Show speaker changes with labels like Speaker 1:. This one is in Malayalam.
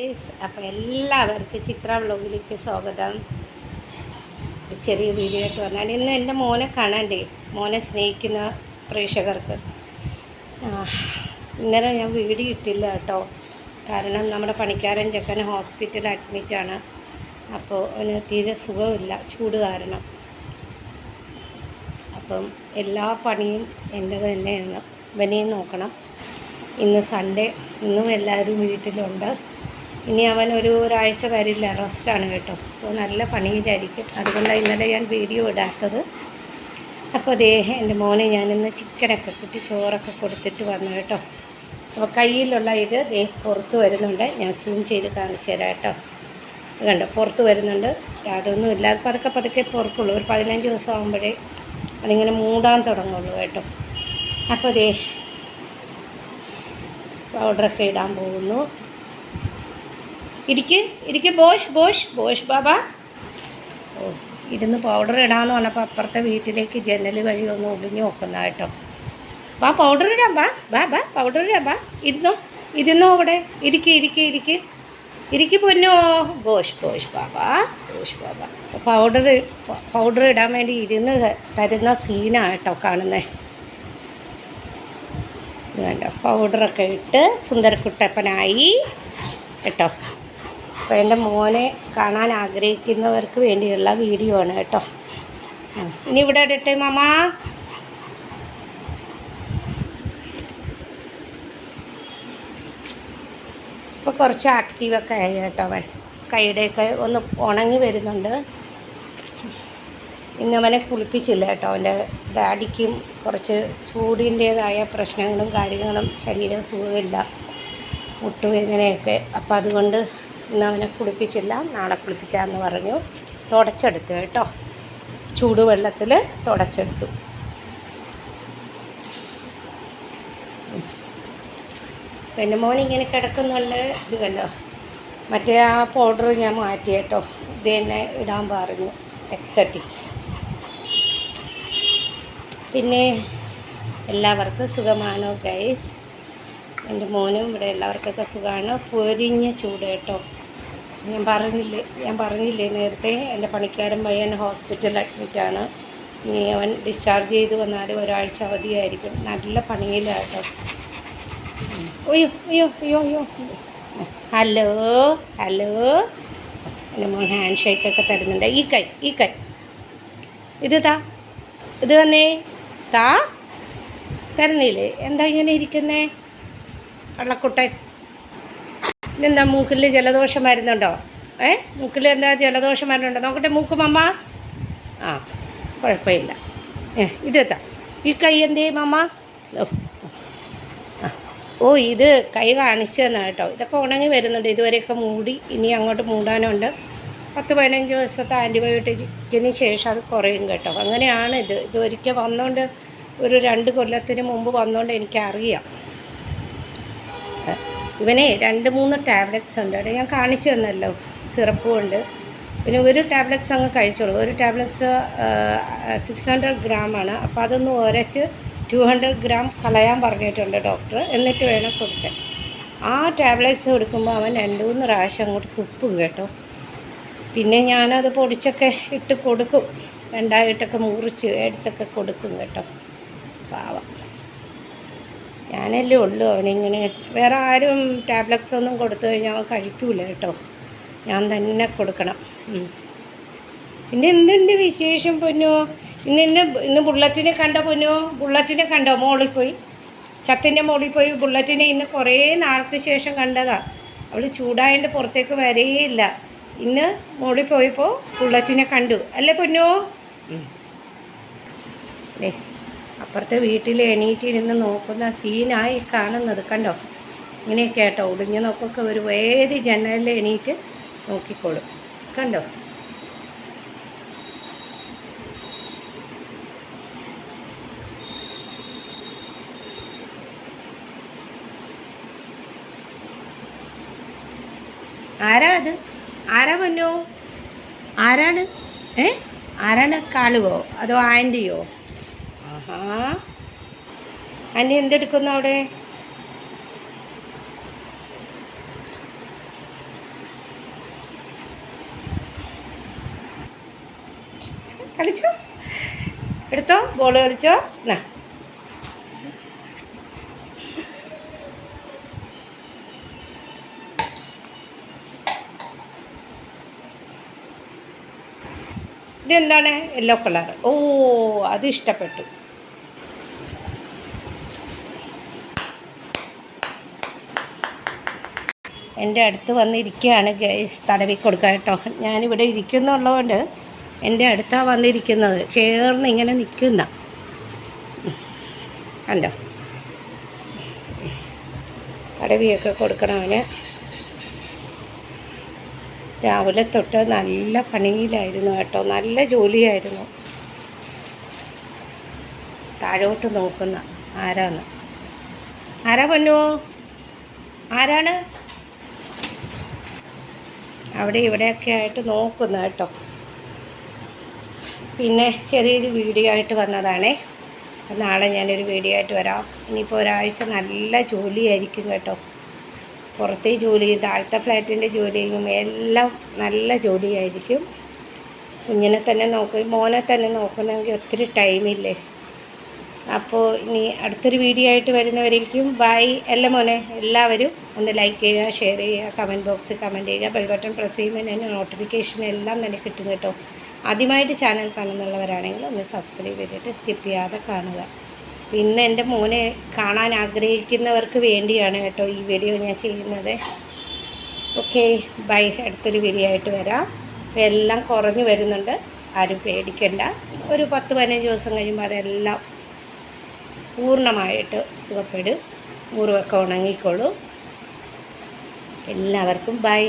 Speaker 1: അപ്പോൾ എല്ലാവർക്കും ചിത്ര വ്ലോഗിലേക്ക് സ്വാഗതം. ചെറിയ വീഡിയോ ആയിട്ട് പറഞ്ഞാൽ ഇന്ന് എൻ്റെ മോനെ കാണണ്ടേ, മോനെ സ്നേഹിക്കുന്ന പ്രേക്ഷകർക്ക് ഇന്നലെ ഞാൻ വീഡിയോ ഇട്ടില്ല കേട്ടോ. കാരണം നമ്മുടെ പണിക്കാരൻ ചെക്കൻ ഹോസ്പിറ്റലിൽ അഡ്മിറ്റാണ്. അപ്പോൾ അവന് തീരെ സുഖമില്ല, ചൂട് കാരണം. അപ്പം എല്ലാ പണിയും എൻ്റെ തന്നെയാണ്, ഇവനെയും നോക്കണം. ഇന്ന് സൺഡേ, ഇന്നും എല്ലാവരും വീട്ടിലുണ്ട്. ഇനി അവൻ ഒരാഴ്ച വരില്ല, റെസ്റ്റാണ് കേട്ടോ. അപ്പോൾ നല്ല പണിയിലായിരിക്കും. അതുകൊണ്ടാണ് ഇന്നലെ ഞാൻ വീഡിയോ ഇടാത്തത്. അപ്പോൾ എൻ്റെ മോനെ ഞാനിന്ന് ചിക്കനൊക്കെ കൂട്ടി ചോറൊക്കെ കൊടുത്തിട്ട് വന്നു കേട്ടോ. അപ്പോൾ കയ്യിലുള്ള ഇത് പുറത്ത് വരുന്നുണ്ട്, ഞാൻ സൂം ചെയ്ത് കാണിച്ചു തരാം കേട്ടോ. കണ്ടോ, പുറത്ത് വരുന്നുണ്ട്. അതൊന്നും ഇല്ലാതെ പതുക്കെ പതുക്കെ പുറക്കുള്ളൂ. ഒരു 15 ദിവസം ആകുമ്പോഴേ അതിങ്ങനെ മൂടാൻ തുടങ്ങുള്ളൂ കേട്ടോ. അപ്പോൾ പൗഡറൊക്കെ ഇടാൻ പോകുന്നു. ഇരിക്ക് ബോഷ് ബാബ. ഓ, ഇരുന്ന് പൗഡർ ഇടാമെന്ന് പറഞ്ഞപ്പോൾ അപ്പുറത്തെ വീട്ടിലേക്ക് ജനൽ വഴി ഒന്ന് ഒളിഞ്ഞു നോക്കുന്ന കേട്ടോ. പൗഡർ ഇടാം, പൗഡർ ഇടാം, ഇരുന്നോ അവിടെ. ഇരിക്ക് പൊന്നോ. ബോഷ് ബാബ. പൗഡർ ഇടാൻ വേണ്ടി ഇരുന്ന് തരുന്ന സീനാണ് കേട്ടോ കാണുന്നത്. ഇത് കണ്ടോ, പൗഡറൊക്കെ ഇട്ട് സുന്ദരക്കുട്ടപ്പനായി കേട്ടോ. അപ്പോൾ എൻ്റെ മോനെ കാണാൻ ആഗ്രഹിക്കുന്നവർക്ക് വേണ്ടിയുള്ള വീഡിയോ ആണ് കേട്ടോ. ഇനി ഇവിടെ ഇടട്ടെ മാമാ. ഇപ്പോൾ കുറച്ച് ആക്റ്റീവൊക്കെ ആയി കേട്ടോ. അവൻ കൈയുടെയൊക്കെ ഒന്ന് ഉണങ്ങി വരുന്നുണ്ട്. ഇന്നവനെ കുളിപ്പിച്ചില്ല കേട്ടോ. അവൻ്റെ ഡാഡിക്കും കുറച്ച് ചൂടിൻ്റേതായ പ്രശ്നങ്ങളും കാര്യങ്ങളും, ശരീരം സുഖമില്ല, മുട്ടുവേദനയൊക്കെ. അപ്പോൾ അതുകൊണ്ട് ഇന്ന് അവനെ കുളിപ്പിച്ചില്ല, നാളെ കുളിപ്പിക്കാമെന്ന് പറഞ്ഞു. തുടച്ചെടുത്തു കേട്ടോ, ചൂടുവെള്ളത്തിൽ തുടച്ചെടുത്തു. പിന്നെ മോൻ ഇങ്ങനെ കിടക്കുന്നുണ്ട്. ഇത് കണ്ടോ, മറ്റേ ആ പൗഡർ ഞാൻ മാറ്റി കേട്ടോ. ഇത് തന്നെ ഇടാൻ പറഞ്ഞു, എക്സട്ടി. പിന്നെ എല്ലാവർക്കും സുഖമാണോ ഗൈസ്? എൻ്റെ മോനും ഇവിടെ എല്ലാവർക്കൊക്കെ സുഖമാണ്. പൊരിഞ്ഞ ചൂട് കേട്ടോ. ഞാൻ പറഞ്ഞില്ലേ നേരത്തെ, എൻ്റെ പണിക്കാരൻ പയ്യൻ ഹോസ്പിറ്റലിൽ അഡ്മിറ്റാണ്. ഇനി അവൻ ഡിസ്ചാർജ് ചെയ്ത് വന്നാൽ ഒരാഴ്ച അവധിയായിരിക്കും. നല്ല പണിയിലാട്ടോ. അയ്യോ. ഹലോ. എൻ്റെ മോൻ ഹാൻഡ് ഷേക്കൊക്കെ തരുന്നുണ്ട്. ഈ കൈ ഇത് തന്നേ തരുന്നില്ലേ? എന്താ ഇങ്ങനെ ഇരിക്കുന്നേ കള്ളക്കുട്ടൻ? ഇതെന്താ, മൂക്കിൽ ജലദോഷം വരുന്നുണ്ടോ? മൂക്കിൽ എന്താ ജലദോഷം വരുന്നുണ്ടോ? നോക്കട്ടെ മൂക്ക് മമ്മ. ആ, കുഴപ്പമില്ല. ഇതെത്താ ഈ കൈ എന്തേ മമ്മ? ഓ, ഇത് കൈ കാണിച്ചു തന്നാ കേട്ടോ. ഇതൊക്കെ ഉണങ്ങി വരുന്നുണ്ട്. ഇതുവരെയൊക്കെ മൂടി, ഇനി അങ്ങോട്ട് മൂടാനുണ്ട്. 10-15 ദിവസത്തെ ആൻറ്റിബയോട്ടിക്കിന് ശേഷം അത് കുറയും കേട്ടോ. അങ്ങനെയാണ് ഇതൊരിക്കൽ വന്നുകൊണ്ട്, ഒരു 2 കൊല്ലത്തിന് മുമ്പ് വന്നുകൊണ്ട് എനിക്കറിയാം. ഇവനെ 2-3 ടാബ്ലറ്റ്സ് ഉണ്ട് കേട്ടോ. ഞാൻ കാണിച്ചു തന്നല്ലോ. സിറപ്പും ഉണ്ട്. പിന്നെ ഒരു ടാബ്ലറ്റ്സ് അങ്ങ് കഴിച്ചോളൂ. ഒരു ടാബ്ലറ്റ്സ് 600 ഗ്രാമാണ്. അപ്പോൾ അതൊന്ന് ഉരച്ച് 200 ഗ്രാം കളയാൻ പറഞ്ഞിട്ടുണ്ട് ഡോക്ടർ. എന്നിട്ട് വേണം കൊടുക്കാൻ. ആ ടാബ്ലറ്റ്സ് കൊടുക്കുമ്പോൾ അവൻ 2-3 പ്രാവശ്യം അങ്ങോട്ട് തുപ്പും കേട്ടോ. പിന്നെ ഞാനത് പൊടിച്ചൊക്കെ ഇട്ട് കൊടുക്കും. 2ആയിട്ടൊക്കെ മുറിച്ച് എടുത്തൊക്കെ കൊടുക്കും കേട്ടോ. പാവം, ഞാനല്ലേ ഉള്ളൂ അവനിങ്ങനെ. വേറെ ആരും ടാബ്ലറ്റ്സ് ഒന്നും കൊടുത്തു കഴിഞ്ഞാൽ അവൻ കഴിക്കൂല കേട്ടോ. ഞാൻ തന്നെ കൊടുക്കണം. പിന്നെ എന്തുണ്ട് വിശേഷം പൊന്നോ? ഇന്ന് ബുള്ളറ്റിനെ കണ്ടോ പൊന്നോ? ബുള്ളറ്റിനെ കണ്ടോ? മോളിൽ പോയി, ചത്തിൻ്റെ മോളിൽ പോയി ബുള്ളറ്റിനെ ഇന്ന് കുറേ നാൾക്ക് ശേഷം കണ്ടതാണ്. അവൾ ചൂടായതുകൊണ്ട് പുറത്തേക്ക് വരേയില്ല. ഇന്ന് മോളിൽ പോയപ്പോൾ ബുള്ളറ്റിനെ കണ്ടു അല്ലേ പൊന്നോ? അപ്പുറത്തെ വീട്ടിൽ എണീറ്റിരുന്ന് നോക്കുന്ന സീനായി കാണുന്നത് കണ്ടോ. ഇങ്ങനെയൊക്കെ കേട്ടോ, ഒളിഞ്ഞ് നോക്കൊക്കെ ഒരു വേദി ജനലിൽ എണീറ്റ് നോക്കിക്കോളും കണ്ടോ. ആരാ പൊന്നോ? ആരാണ്? കാളുവോ അതോ ആൻറ്റിയോ? ആഹാ, ആൻറ്റി എന്തെടുക്കുന്നു അവിടെ? കളിച്ചോ, എടുത്തോ, ബോൾ കളിച്ചോ. എന്നാ ഇതെന്താണ്? Yellow colour. ഓ, അത് ഇഷ്ടപ്പെട്ടു. എൻ്റെ അടുത്ത് വന്നിരിക്കുകയാണ് ഗൈസ്, തടവി കൊടുക്കുക കേട്ടോ. ഞാനിവിടെ ഇരിക്കുന്നുള്ളതുകൊണ്ട് എൻ്റെ അടുത്താണ് വന്നിരിക്കുന്നത്, ചേർന്ന് ഇങ്ങനെ നിൽക്കുന്ന കണ്ടോ. തടവിയൊക്കെ കൊടുക്കണവന്. രാവിലെ തൊട്ട് നല്ല പണിയിലായിരുന്നു കേട്ടോ, നല്ല ജോലിയായിരുന്നു. താഴോട്ട് നോക്കുന്ന ആരാന്ന്, ആരാ പൊന്നുവോ, ആരാണ് അവിടെ ഇവിടെയൊക്കെ ആയിട്ട് നോക്കുന്ന കേട്ടോ. പിന്നെ ചെറിയൊരു വീഡിയോ ആയിട്ട് വന്നതാണേ. നാളെ ഞാനൊരു വീഡിയോ ആയിട്ട് വരാം. ഇനിയിപ്പോൾ ഒരാഴ്ച നല്ല ജോലിയായിരിക്കും കേട്ടോ. പുറത്തെ ജോലി, താഴത്തെ ഫ്ലാറ്റിൻ്റെ ജോലിയും എല്ലാം നല്ല ജോലിയായിരിക്കും. കുഞ്ഞിനെ തന്നെ മോനെ തന്നെ നോക്കണമെങ്കിൽ ഒത്തിരി ടൈമില്ലേ. അപ്പോൾ ഇനി അടുത്തൊരു വീഡിയോ ആയിട്ട് വരുന്നവരേക്കും ബൈ. എല്ലാം മോനെ, എല്ലാവരും ഒന്ന് ലൈക്ക് ചെയ്യുക, ഷെയർ ചെയ്യുക, കമൻറ്റ് ബോക്സിൽ കമൻറ്റ് ചെയ്യുക, ബെൽ ബട്ടൺ പ്രസ് ചെയ്യുമ്പോൾ തന്നെ നോട്ടിഫിക്കേഷൻ എല്ലാം തന്നെ കിട്ടും കേട്ടോ. ആദ്യമായിട്ട് ചാനൽ കാണുന്നുള്ളവരാണെങ്കിൽ ഒന്ന് സബ്സ്ക്രൈബ് ചെയ്തിട്ട് സ്കിപ്പ് ചെയ്യാതെ കാണുക. പിന്നെ എൻ്റെ മോനെ കാണാൻ ആഗ്രഹിക്കുന്നവർക്ക് വേണ്ടിയാണ് കേട്ടോ ഈ വീഡിയോ ഞാൻ ചെയ്യുന്നത്. Okay bye. അടുത്തൊരു വീഡിയോ ആയിട്ട് വരാം. അപ്പോൾ എല്ലാം കുറഞ്ഞു വരുന്നുണ്ട്, ആരും പേടിക്കണ്ട. ഒരു 10-15 ദിവസം കഴിയുമ്പോൾ അതെല്ലാം പൂർണ്ണമായിട്ട് സുഖപ്പെടും, മുറിവൊക്കെ ഉണങ്ങിക്കോളൂ. എല്ലാവർക്കും ബൈ.